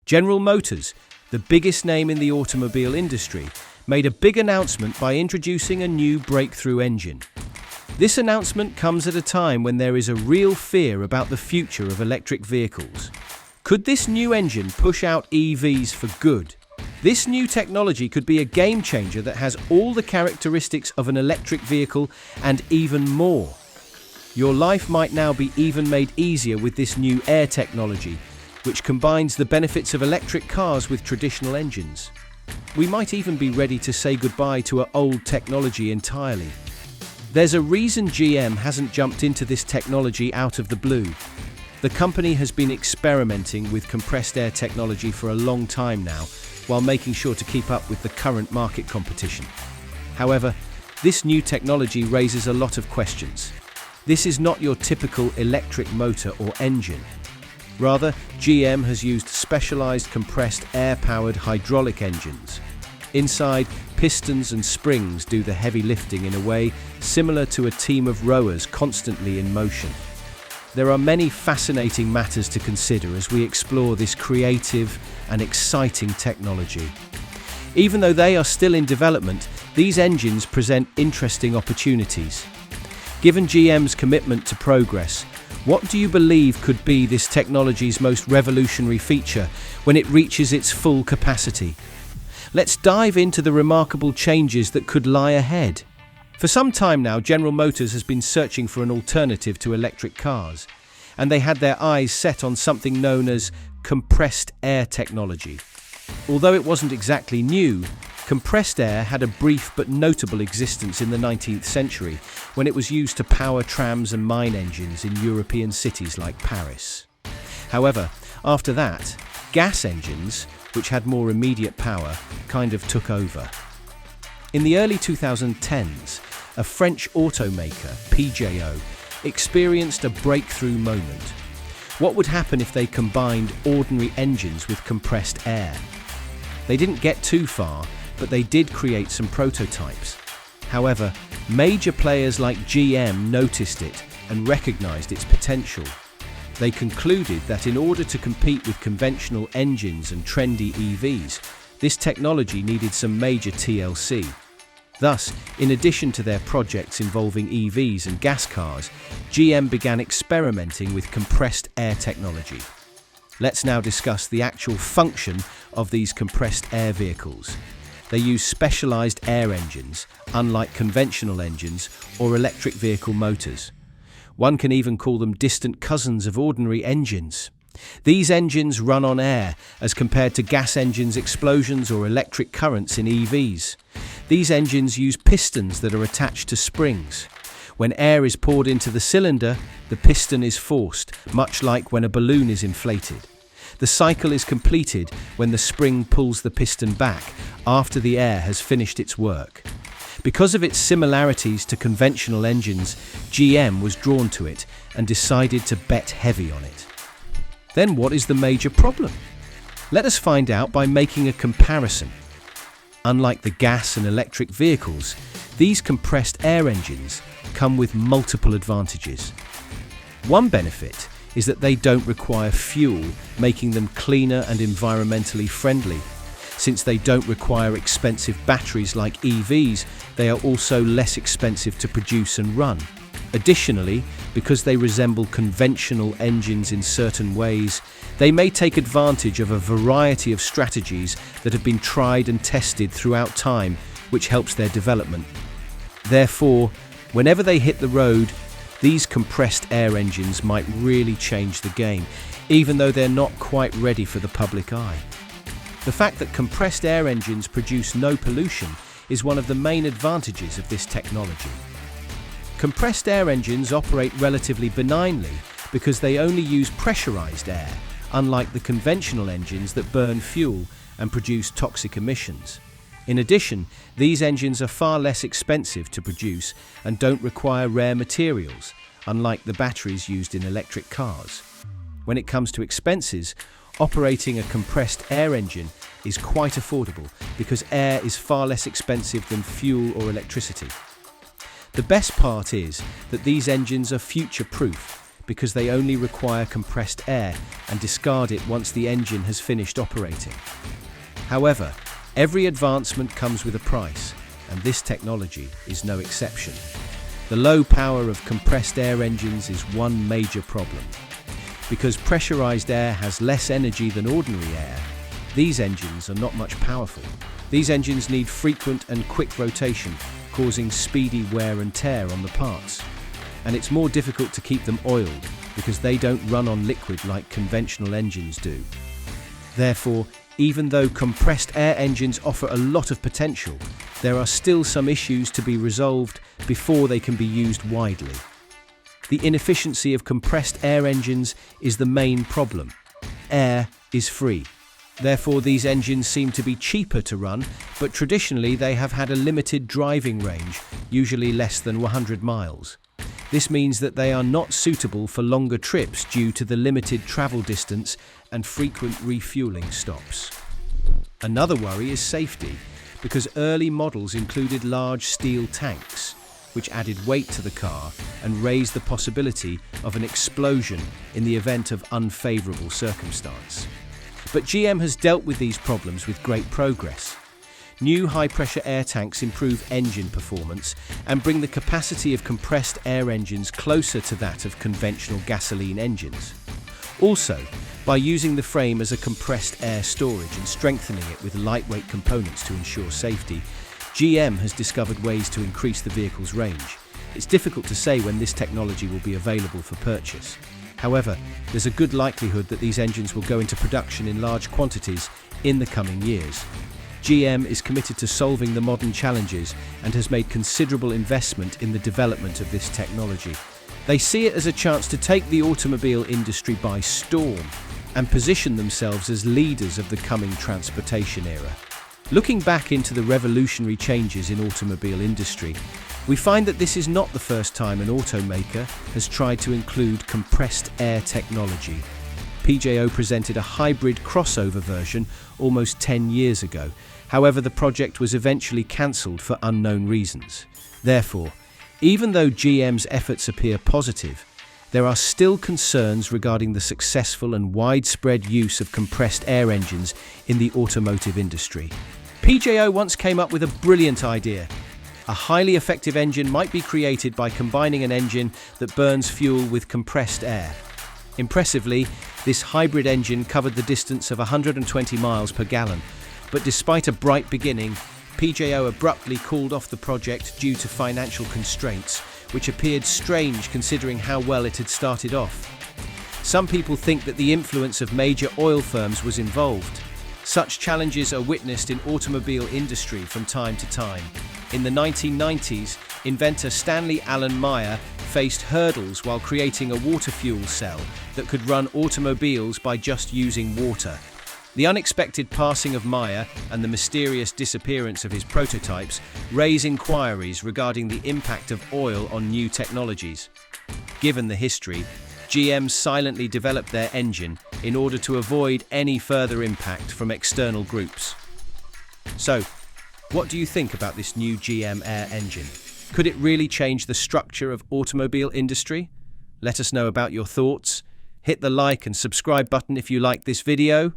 General Motors, the biggest name in the automobile industry, made a big announcement by introducing a new breakthrough engine. This announcement comes at a time when there is a real fear about the future of electric vehicles. Could this new engine push out EVs for good? This new technology could be a game changer that has all the characteristics of an electric vehicle and even more. Your life might now be even made easier with this new air technology, which combines the benefits of electric cars with traditional engines. We might even be ready to say goodbye to our old technology entirely. There's a reason GM hasn't jumped into this technology out of the blue. The company has been experimenting with compressed air technology for a long time now, while making sure to keep up with the current market competition. However, this new technology raises a lot of questions. This is not your typical electric motor or engine. Rather, GM has used specialized compressed air-powered hydraulic engines. Inside, pistons and springs do the heavy lifting in a way similar to a team of rowers constantly in motion. There are many fascinating matters to consider as we explore this creative and exciting technology. Even though they are still in development, these engines present interesting opportunities. Given GM's commitment to progress, what do you believe could be this technology's most revolutionary feature when it reaches its full capacity? Let's dive into the remarkable changes that could lie ahead. For some time now, General Motors has been searching for an alternative to electric cars, and they had their eyes set on something known as compressed air technology. Although it wasn't exactly new, compressed air had a brief but notable existence in the 19th century when it was used to power trams and mine engines in European cities like Paris. However, after that, gas engines, which had more immediate power, kind of took over. In the early 2010s, a French automaker, Peugeot, experienced a breakthrough moment. What would happen if they combined ordinary engines with compressed air? They didn't get too far, but they did create some prototypes. However, major players like GM noticed it and recognized its potential. They concluded that in order to compete with conventional engines and trendy EVs, this technology needed some major TLC. Thus, in addition to their projects involving EVs and gas cars, GM began experimenting with compressed air technology. Let's now discuss the actual function of these compressed air vehicles. They use specialized air engines, unlike conventional engines or electric vehicle motors. One can even call them distant cousins of ordinary engines. These engines run on air as compared to gas engines' explosions or electric currents in EVs. These engines use pistons that are attached to springs. When air is poured into the cylinder, the piston is forced, much like when a balloon is inflated. The cycle is completed when the spring pulls the piston back after the air has finished its work. Because of its similarities to conventional engines, GM was drawn to it and decided to bet heavy on it. Then what is the major problem? Let us find out by making a comparison. Unlike the gas and electric vehicles, these compressed air engines come with multiple advantages. One benefit is that they don't require fuel, making them cleaner and environmentally friendly. Since they don't require expensive batteries like EVs, they are also less expensive to produce and run. Additionally, because they resemble conventional engines in certain ways, they may take advantage of a variety of strategies that have been tried and tested throughout time, which helps their development. Therefore, whenever they hit the road, these compressed air engines might really change the game, even though they're not quite ready for the public eye. The fact that compressed air engines produce no pollution is one of the main advantages of this technology. Compressed air engines operate relatively benignly because they only use pressurized air, unlike the conventional engines that burn fuel and produce toxic emissions. In addition, these engines are far less expensive to produce and don't require rare materials, unlike the batteries used in electric cars. When it comes to expenses, operating a compressed air engine is quite affordable because air is far less expensive than fuel or electricity. The best part is that these engines are future-proof because they only require compressed air and discard it once the engine has finished operating. However, every advancement comes with a price, and this technology is no exception. The low power of compressed air engines is one major problem. Because pressurized air has less energy than ordinary air, these engines are not much powerful. These engines need frequent and quick rotation, causing speedy wear and tear on the parts. And it's more difficult to keep them oiled because they don't run on liquid like conventional engines do. Therefore, even though compressed air engines offer a lot of potential, there are still some issues to be resolved before they can be used widely. The inefficiency of compressed air engines is the main problem. Air is free. Therefore, these engines seem to be cheaper to run, but traditionally they have had a limited driving range, usually less than 100 miles. This means that they are not suitable for longer trips due to the limited travel distance and frequent refueling stops. Another worry is safety, because early models included large steel tanks, which added weight to the car and raised the possibility of an explosion in the event of unfavorable circumstance. But GM has dealt with these problems with great progress. New high-pressure air tanks improve engine performance and bring the capacity of compressed air engines closer to that of conventional gasoline engines. Also, by using the frame as a compressed air storage and strengthening it with lightweight components to ensure safety, GM has discovered ways to increase the vehicle's range. It's difficult to say when this technology will be available for purchase. However, there's a good likelihood that these engines will go into production in large quantities in the coming years. GM is committed to solving the modern challenges and has made considerable investment in the development of this technology. They see it as a chance to take the automobile industry by storm and position themselves as leaders of the coming transportation era. Looking back into the revolutionary changes in automobile industry, we find that this is not the first time an automaker has tried to include compressed air technology. PJO presented a hybrid crossover version almost 10 years ago. However, the project was eventually cancelled for unknown reasons. Therefore, even though GM's efforts appear positive, there are still concerns regarding the successful and widespread use of compressed air engines in the automotive industry. PJO once came up with a brilliant idea. A highly effective engine might be created by combining an engine that burns fuel with compressed air. Impressively, this hybrid engine covered the distance of 120 miles per gallon, but despite a bright beginning, PJO abruptly called off the project due to financial constraints, which appeared strange considering how well it had started off. Some people think that the influence of major oil firms was involved. Such challenges are witnessed in automobile industry from time to time. In the 1990s, inventor Stanley Allen Meyer faced hurdles while creating a water fuel cell that could run automobiles by just using water. The unexpected passing of Meyer and the mysterious disappearance of his prototypes raise inquiries regarding the impact of oil on new technologies. Given the history, GM silently developed their engine in order to avoid any further impact from external groups. So, what do you think about this new GM Air engine? Could it really change the structure of automobile industry? Let us know about your thoughts. Hit the like and subscribe button if you like this video.